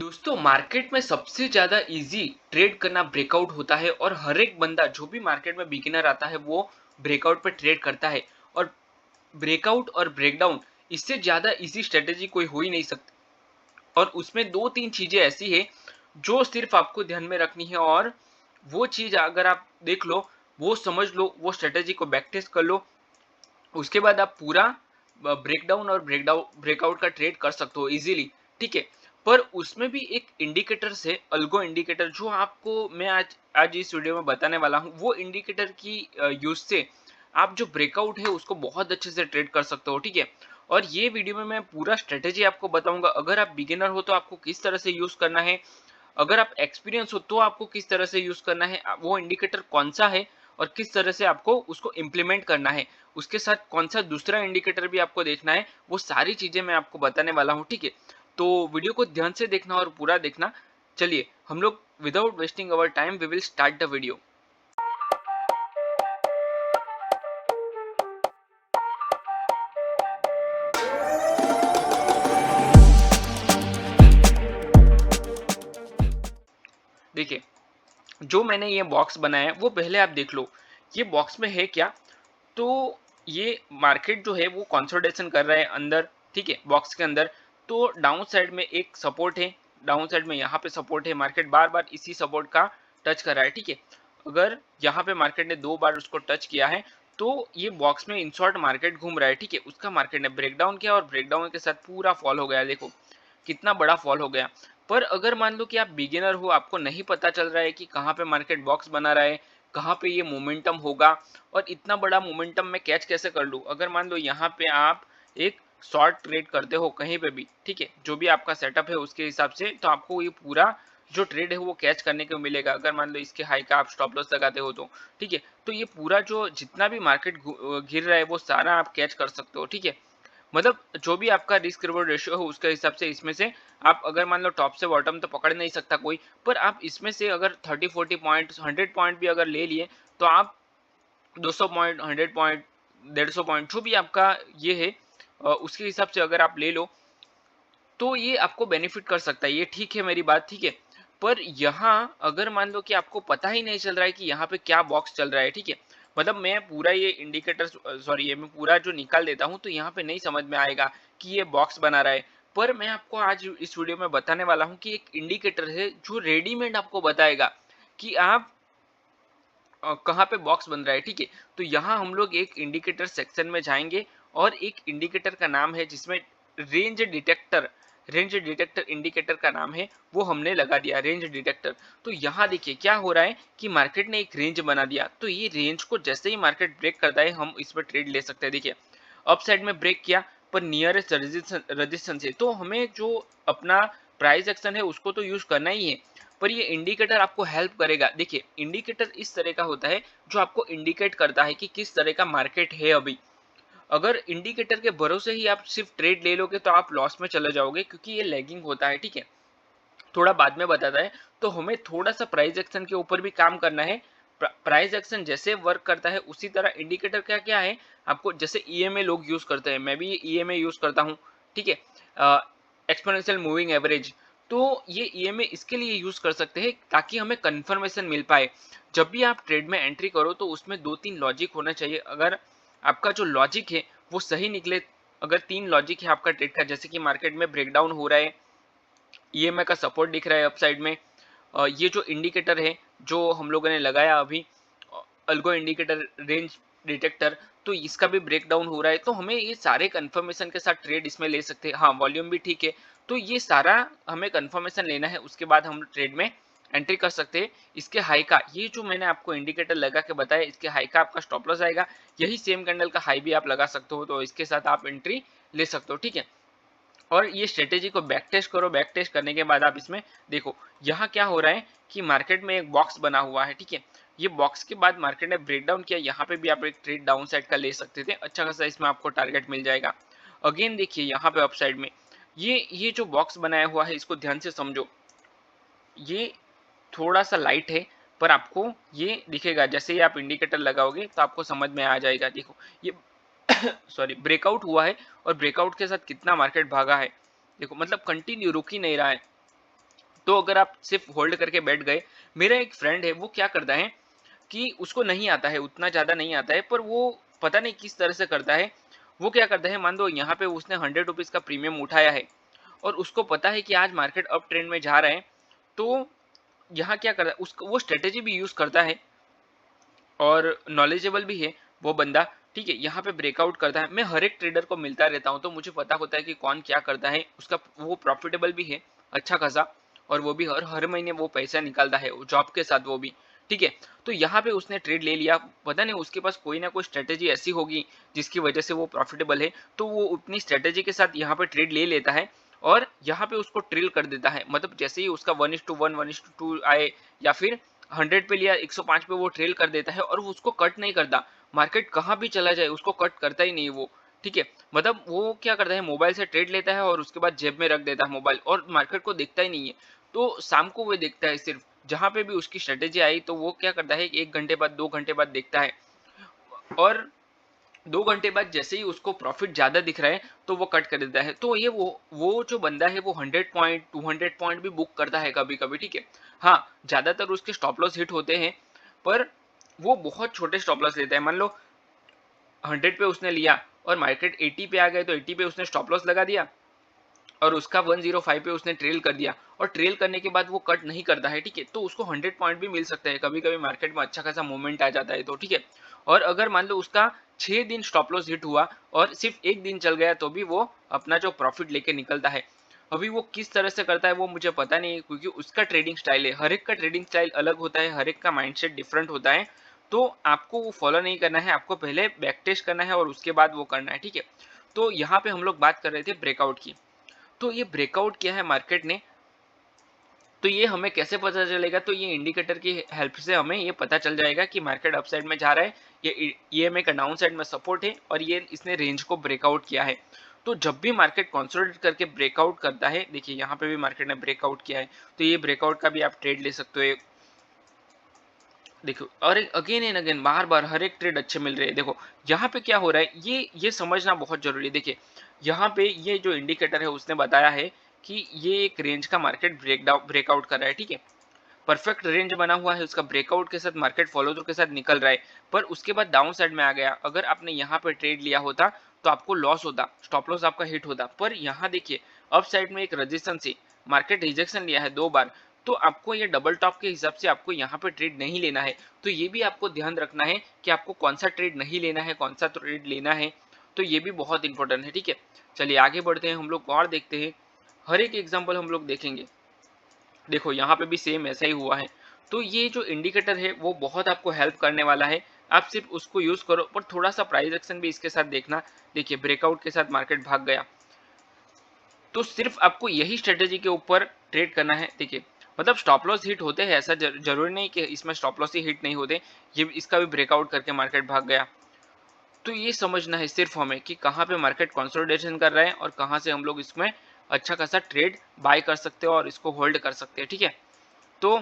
दोस्तों मार्केट में सबसे ज्यादा इजी ट्रेड करना ब्रेकआउट होता है और हर एक बंदा जो भी मार्केट में बिगिनर आता है वो ब्रेकआउट पे ट्रेड करता है। और ब्रेकआउट और ब्रेकडाउन इससे ज्यादा इजी स्ट्रेटेजी कोई हो ही नहीं सकती। और उसमें दो तीन चीजें ऐसी है जो सिर्फ आपको ध्यान में रखनी है, और वो चीज अगर आप देख लो, वो समझ लो, वो स्ट्रेटेजी को बैक टेस्ट कर लो, उसके बाद आप पूरा ब्रेकडाउन और ब्रेकआउट का ट्रेड कर सकते हो इजीली। ठीक है। पर उसमें भी एक इंडिकेटर्स है, अल्गो इंडिकेटर, जो आपको मैं आज आज इस वीडियो में बताने वाला हूँ। वो इंडिकेटर की यूज से आप जो ब्रेकआउट है उसको बहुत अच्छे से ट्रेड कर सकते हो। ठीक है। और ये वीडियो में मैं पूरा स्ट्रेटेजी आपको बताऊंगा। अगर आप बिगिनर हो तो आपको किस तरह से यूज करना है, अगर आप एक्सपीरियंस हो तो आपको किस तरह से यूज करना है, वो इंडिकेटर कौन सा है और किस तरह से आपको उसको इम्प्लीमेंट करना है, उसके साथ कौन सा दूसरा इंडिकेटर भी आपको देखना है, वो सारी चीजें मैं आपको बताने वाला हूँ। ठीक है। तो वीडियो को ध्यान से देखना और पूरा देखना। चलिए हम लोग without wasting our time we will start the video. देखिए, जो मैंने ये बॉक्स बनाया है वो पहले आप देख लो। ये बॉक्स में है क्या? तो ये मार्केट जो है वो कंसोलिडेशन कर रहा है अंदर। ठीक है, बॉक्स के अंदर। तो डाउन साइड में एक सपोर्ट है, डाउन साइड में यहाँ पे सपोर्ट है। मार्केट बार बार इसी सपोर्ट का टच कर रहा है। ठीक है। अगर यहाँ पे मार्केट ने दो बार उसको टच किया है तो ये बॉक्स में इंशॉर्ट मार्केट घूम रहा है। ठीक है। उसका मार्केट ने ब्रेकडाउन किया और ब्रेकडाउन के साथ पूरा फॉल हो गया। देखो कितना बड़ा फॉल हो गया। पर अगर मान लो कि आप बिगिनर हो, आपको नहीं पता चल रहा है कि कहाँ पे मार्केट बॉक्स बना रहा है, कहाँ पे ये मोमेंटम होगा, और इतना बड़ा मोमेंटम मैं कैच कैसे कर लूँ। अगर मान लो यहाँ पे आप एक शॉर्ट ट्रेड करते हो कहीं पे भी, ठीक है, जो भी आपका सेटअप है उसके हिसाब से, तो आपको ये पूरा जो ट्रेड है वो कैच करने को मिलेगा। अगर मान लो इसके हाई का आप स्टॉप लॉस लगाते हो तो ठीक है, तो ये पूरा जो जितना भी मार्केट गिर रहा है वो सारा आप कैच कर सकते हो। ठीक है। मतलब जो भी आपका रिस्क रिवॉर्ड रेशियो हो उसके हिसाब से इसमें से आप, अगर मान लो टॉप से बॉटम तो पकड़ नहीं सकता कोई, पर आप इसमें से अगर 30-40 पॉइंट 100 पॉइंट भी अगर ले लिए तो आप 200 पॉइंट 100 पॉइंट 150 पॉइंट जो भी आपका ये है उसके हिसाब से अगर आप ले लो तो ये आपको बेनिफिट कर सकता है। ये ठीक है मेरी बात, ठीक है। पर यहाँ अगर मान लो कि आपको पता ही नहीं चल रहा है कि यहाँ पे क्या बॉक्स चल रहा है, ठीक है, मतलब मैं पूरा ये इंडिकेटर, सॉरी, ये मैं पूरा जो निकाल देता हूँ तो यहाँ पे नहीं समझ में आएगा कि ये बॉक्स बना रहा है। पर मैं आपको आज इस वीडियो में बताने वाला हूँ कि एक इंडिकेटर है जो रेडीमेड आपको बताएगा कि आप कहाँ पे बॉक्स बन रहा है। ठीक है। तो यहाँ हम लोग एक इंडिकेटर सेक्शन में जाएंगे और एक इंडिकेटर का नाम है जिसमें range detector, range detector indicator का नाम है, वो हमने लगा दिया रेंज डिटेक्टर। तो यहाँ देखिए क्या हो रहा है कि मार्केट ने एक रेंज बना दिया। तो ये रेंज को जैसे ही मार्केट ब्रेक करता है हम इस पर ट्रेड ले सकते हैं। देखिए अप साइड में ब्रेक किया पर नियरेस्ट रजिस्टेंस है, तो हमें जो अपना प्राइस एक्शन है उसको तो यूज करना ही है। पर ये इंडिकेटर आपको हेल्प करेगा। देखिए इंडिकेटर इस तरह का होता है जो आपको इंडिकेट करता है कि किस तरह का मार्केट है अभी। अगर इंडिकेटर के भरोसे ही आप सिर्फ ट्रेड ले लोगे तो आप लॉस में चले जाओगे, क्योंकि ये लैगिंग होता है। ठीक है। थोड़ा बाद में बताता है। तो हमें थोड़ा सा प्राइस एक्शन के ऊपर भी काम करना है। प्राइस एक्शन जैसे वर्क करता है उसी तरह इंडिकेटर क्या क्या है आपको, जैसे ईएमए लोग यूज करते हैं, मैं भी ईएमए यूज करता हूँ। ठीक है। Exponential moving average. तो ये ईएमए इसके लिए यूज कर सकते हैं ताकि हमें कंफर्मेशन मिल पाए। जब भी आप ट्रेड में एंट्री करो तो उसमें दो तीन लॉजिक होना चाहिए। अगर आपका जो लॉजिक है वो सही निकले, अगर तीन लॉजिक है आपका ट्रेड का, जैसे कि मार्केट में ब्रेकडाउन हो रहा है, ईएमए का सपोर्ट दिख रहा है अपसाइड में, ये जो इंडिकेटर है जो हम लोगों ने लगाया अभी, अल्गो इंडिकेटर रेंज डिटेक्टर, तो इसका भी ब्रेक डाउन हो रहा है, तो हमें ये सारे कंफर्मेशन के साथ ट्रेड इसमें ले सकते हैं। हाँ, वॉल्यूम भी ठीक है। तो ये सारा हमें कंफर्मेशन लेना है, उसके बाद हम ट्रेड में एंट्री कर सकते हैं। इसके हाई का, ये जो मैंने आपको इंडिकेटर लगा के बताया, इसके हाई का आपका स्टॉप लॉस आएगा। यही सेम कैंडल का हाई भी आप लगा सकते हो, तो इसके साथ आप एंट्री ले सकते हो। ठीक है। और ये स्ट्रेटेजी को बैक टेस्ट करो। बैक टेस्ट करने के बाद आप इसमें देखो यहाँ क्या हो रहा है कि मार्केट में एक बॉक्स बना हुआ है। ठीक है। ये बॉक्स के बाद मार्केट ने ब्रेकडाउन किया, यहाँ पे भी आप एक ट्रेड डाउन साइड का ले सकते थे, अच्छा खासा इसमें आपको टारगेट मिल जाएगा। अगेन देखिए यहाँ पे अपसाइड में ये जो बॉक्स बनाया हुआ है इसको ध्यान से समझो। ये थोड़ा सा लाइट है पर आपको ये दिखेगा, जैसे ही आप इंडिकेटर लगाओगे तो आपको समझ में आ जाएगा। देखो ये सॉरी, ब्रेकआउट हुआ है और ब्रेकआउट के साथ कितना मार्केट भागा है। देखो मतलब कंटिन्यू रुक ही नहीं रहा है। तो अगर आप सिर्फ होल्ड करके बैठ गए, मेरा एक फ्रेंड है वो क्या करता है कि उसको नहीं आता है, उतना ज़्यादा नहीं आता है, पर वो पता नहीं किस तरह से करता है। वो क्या करता है, मान लो यहाँ पे उसने 100 रुपीज़ का प्रीमियम उठाया है और उसको पता है कि आज मार्केट अप ट्रेंड में जा रहा है, तो यहाँ क्या करता है, उसको वो स्ट्रेटेजी भी यूज़ करता है और नॉलेजेबल भी है वो बंदा, ठीक है। यहाँ पे ब्रेकआउट करता है, मैं हर एक ट्रेडर को मिलता रहता हूँ, तो मुझे पता होता है कि कौन क्या करता है, उसका वो प्रॉफिटेबल भी है अच्छा खासा, और वो भी हर हर महीने वो पैसा निकालता है जॉब के साथ, वो भी ठीक है। तो यहाँ पे उसने ट्रेड ले लिया, पता नहीं उसके पास कोई ना कोई स्ट्रेटेजी ऐसी होगी जिसकी वजह से वो प्रॉफिटेबल है, तो वो अपनी स्ट्रेटेजी के साथ यहाँ पे ट्रेड ले लेता है और यहाँ पे उसको ट्रिल कर देता है। मतलब जैसे ही उसका 1:1 1:2 आए या फिर 100 पे लिया 105 पे वो ट्रेल कर देता है और वो उसको कट नहीं करता। मार्केट कहाँ भी चला जाए उसको कट करता ही नहीं वो, ठीक है। मतलब वो क्या करता है, मोबाइल से ट्रेड लेता है और उसके बाद जेब में रख देता है मोबाइल, और मार्केट को देखता ही नहीं है। तो शाम को वो देखता है सिर्फ, जहां पे भी उसकी स्ट्रेटेजी आई तो वो क्या करता है, 1 घंटे बाद 2 घंटे बाद देखता है, और 2 घंटे बाद जैसे ही उसको प्रॉफिट ज्यादा दिख रहा है तो वो कट कर देता है। तो ये वो जो बंदा है वो 100 पॉइंट 200 पॉइंट भी बुक करता है कभी कभी, ठीक है। हाँ, ज्यादातर उसके स्टॉप लॉस हिट होते हैं, पर वो बहुत छोटे स्टॉप लॉस लेता है। मान लो 100 पे उसने लिया और मार्केट 80 पे आ गए तो 80 पे उसने स्टॉप लॉस लगा दिया और उसका 105 पे उसने ट्रेल कर दिया, और ट्रेल करने के बाद वो कट नहीं करता है, ठीक है। तो उसको 100 पॉइंट भी मिल सकते हैं कभी कभी, मार्केट में अच्छा खासा मूवमेंट आ जाता है तो, ठीक है। और अगर मान लो उसका 6 दिन स्टॉप लॉस हिट हुआ और सिर्फ एक दिन चल गया, तो भी वो अपना जो प्रॉफिट लेके निकलता है। अभी वो किस तरह से करता है वो मुझे पता नहीं, क्योंकि उसका ट्रेडिंग स्टाइल है, हर एक का ट्रेडिंग स्टाइल अलग होता है, हर एक का माइंडसेट डिफरेंट होता है। तो आपको वो फॉलो नहीं करना है, आपको पहले बैक टेस्ट करना है और उसके बाद वो करना है, ठीक है। तो यहाँ पे हम लोग बात कर रहे थे ब्रेकआउट की। तो ये ब्रेकआउट किया है मार्केट ने, तो ये हमें कैसे पता चलेगा, तो ये इंडिकेटर की हेल्प से हमें ये पता चल जाएगा कि मार्केट अपसाइड में जा रहा है, ये में का डाउन साइड में सपोर्ट है और ये इसने रेंज को ब्रेकआउट किया है। तो जब भी मार्केट कंसोलिडेट करके ब्रेकआउट करता है, देखिए यहाँ पे भी मार्केट ने ब्रेकआउट किया है, तो ये ब्रेकआउट का भी आप ट्रेड ले सकते हो। देखो, और अगेन एंड अगेन बार बार हर एक ट्रेड अच्छे मिल रहे हैं। देखो यहाँ पे क्या हो रहा है, ये समझना बहुत जरूरी है। देखिए यहाँ पे ये जो इंडिकेटर है उसने बताया है कि ये एक रेंज का मार्केट ब्रेकआउट कर रहा है, ठीक है। परफेक्ट रेंज बना हुआ है, उसका ब्रेकआउट के साथ मार्केट फॉलो थ्रू के साथ निकल रहा है, पर उसके बाद डाउन साइड में आ गया। अगर आपने यहाँ पे ट्रेड लिया होता तो आपको लॉस होता, स्टॉप लॉस आपका हिट होता। पर यहाँ देखिए अप साइड में एक रजिस्टेंस से मार्केट रिजेक्शन लिया है 2 बार, तो आपको ये डबल टॉप के हिसाब से आपको यहाँ पे ट्रेड नहीं लेना है। तो ये भी आपको ध्यान रखना है कि आपको कौन सा ट्रेड नहीं लेना है, कौन सा ट्रेड लेना है, तो ये भी बहुत इंपॉर्टेंट है, ठीक है। चलिए आगे बढ़ते हैं, हम लोग और देखते हैं, हर एक एग्जाम्पल हम लोग देखेंगे। देखो यहाँ पे भी सेम ऐसा ही हुआ है। तो ये जो इंडिकेटर है वो बहुत आपको हेल्प करने वाला है, आप सिर्फ उसको यूज करो, पर थोड़ा सा प्राइस एक्शन भी इसके साथ देखना। देखिए ब्रेकआउट के साथ मार्केट भाग गया, तो सिर्फ आपको यही स्ट्रेटेजी के ऊपर ट्रेड करना है। देखिए मतलब स्टॉप लॉस हिट होते हैं, ऐसा जरूरी नहीं कि इसमें स्टॉप लॉस ही हिट नहीं होते। ये इसका भी ब्रेकआउट करके मार्केट भाग गया, तो ये समझना है सिर्फ हमें कि कहाँ पे मार्केट कंसोलिडेशन कर रहा है और कहाँ से हम लोग इसमें अच्छा खासा ट्रेड बाय कर सकते हो और इसको होल्ड कर सकते हैं, ठीक है। तो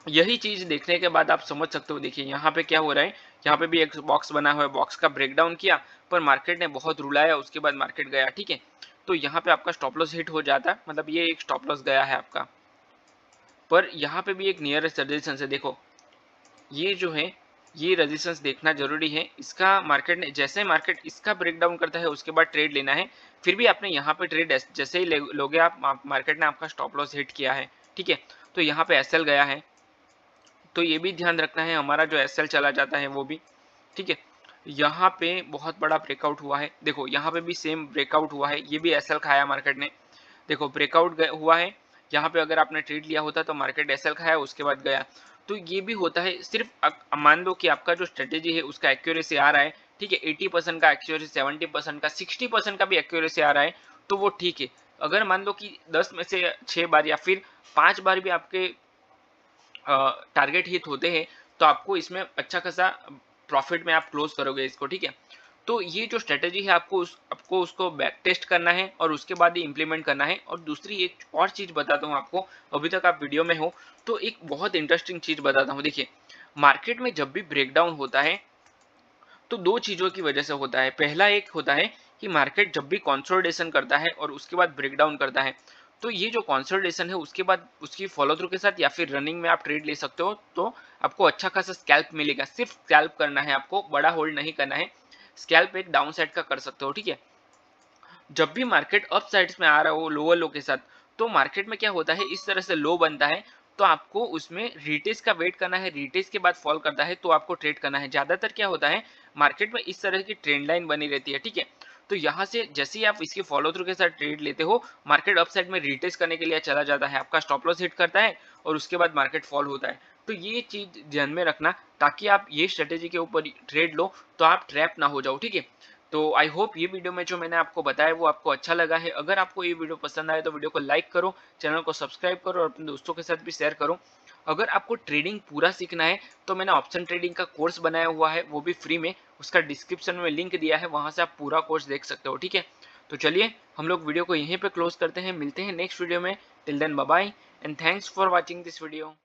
यही चीज देखने के बाद आप समझ सकते हो। देखिए यहाँ पे क्या हो रहा है, यहाँ पे भी एक बॉक्स बना हुआ है, बॉक्स का ब्रेकडाउन किया, पर मार्केट ने बहुत रुलाया, उसके बाद मार्केट गया, ठीक है। तो यहाँ पे आपका स्टॉप लॉस हिट हो जाता है, मतलब ये एक स्टॉप लॉस गया है आपका। पर यहाँ पे भी एक नियरेस्ट रेजिस्टेंस है, देखो ये जो है ये रेजिस्टेंस देखना जरूरी है। इसका मार्केट ने जैसे मार्केट इसका ब्रेकडाउन करता है उसके बाद ट्रेड लेना है। फिर भी आपने यहाँ पे ट्रेड जैसे ही लोगे आप, मार्केट ने आपका स्टॉप लॉस हिट किया है, ठीक है। तो यहाँ पे एसएल गया है, तो ये भी ध्यान रखना है, हमारा जो एसएल चला जाता है वो भी, ठीक है। यहाँ पे बहुत बड़ा ब्रेकआउट हुआ है, देखो यहाँ पे भी सेम ब्रेकआउट हुआ है, ये भी एसएल खाया मार्केट ने। देखो ब्रेकआउट हुआ है, यहाँ पे अगर आपने ट्रेड लिया होता तो मार्केट एसएल खाया उसके बाद गया। तो ये भी होता है, सिर्फ मान लो कि आपका जो स्ट्रेटेजी है उसका एक्यूरेसी आ रहा है, ठीक है, 80% का एक्यूरेसी, 70% का, 60% का भी एक्यूरेसी आ रहा है, तो वो ठीक है। अगर मान लो कि 10 में से 6 बार या फिर 5 बार भी आपके टारगेट हिट होते हैं, तो आपको इसमें अच्छा खासा प्रॉफिट में आप क्लोज करोगे इसको, ठीक है। तो ये जो स्ट्रेटेजी है आपको उसको बैक टेस्ट करना है और उसके बाद ही इंप्लीमेंट करना है। और दूसरी एक और चीज बताता हूँ आपको, अभी तक आप वीडियो में हो तो एक बहुत इंटरेस्टिंग चीज बताता हूँ। देखिए मार्केट में जब भी ब्रेकडाउन होता है तो दो चीजों की वजह से होता है। पहला एक होता है कि मार्केट जब भी कंसोलिडेशन करता है और उसके बाद ब्रेकडाउन करता है, तो ये जो कंसोलिडेशन है उसके बाद उसकी फॉलो थ्रू के साथ या फिर रनिंग में आप ट्रेड ले सकते हो, तो आपको अच्छा खासा स्कैल्प मिलेगा। सिर्फ स्कैल्प करना है आपको, बड़ा होल्ड नहीं करना है। स्कैल्प एक डाउन साइड का कर सकते हो, ठीक है। जब भी मार्केट अप साइड्स में आ रहा हो लोअर लो के साथ, तो मार्केट में क्या होता है, इस तरह से लो बनता है तो आपको उसमें रिटेस्ट का वेट करना है। रिटेस्ट के बाद फॉल करता है तो आपको ट्रेड करना है। ज्यादातर क्या होता है मार्केट में इस तरह की ट्रेंड लाइन बनी रहती है, ठीक है। तो यहाँ से जैसे ही आप इसकी फॉलो थ्रू के साथ ट्रेड लेते हो, मार्केट अप साइड में रिटेस्ट करने के लिए चला जाता है, आपका स्टॉप लॉस हिट करता है और उसके बाद मार्केट फॉल होता है। तो ये चीज ध्यान में रखना, ताकि आप ये स्ट्रेटेजी के ऊपर ट्रेड लो तो आप ट्रैप ना हो जाओ, ठीक है। तो आई होप ये वीडियो में जो मैंने आपको बताया वो आपको अच्छा लगा है। अगर आपको ये वीडियो पसंद आए तो वीडियो को लाइक करो, चैनल को सब्सक्राइब करो और अपने दोस्तों के साथ भी शेयर करो। अगर आपको ट्रेडिंग पूरा सीखना है तो मैंने ऑप्शन ट्रेडिंग का कोर्स बनाया हुआ है, वो भी फ्री में, उसका डिस्क्रिप्शन में लिंक दिया है, वहां से आप पूरा कोर्स देख सकते हो, ठीक है। तो चलिए हम लोग वीडियो को यहीं पे क्लोज करते हैं, मिलते हैं नेक्स्ट वीडियो में। Till then bye bye and thanks for watching this video.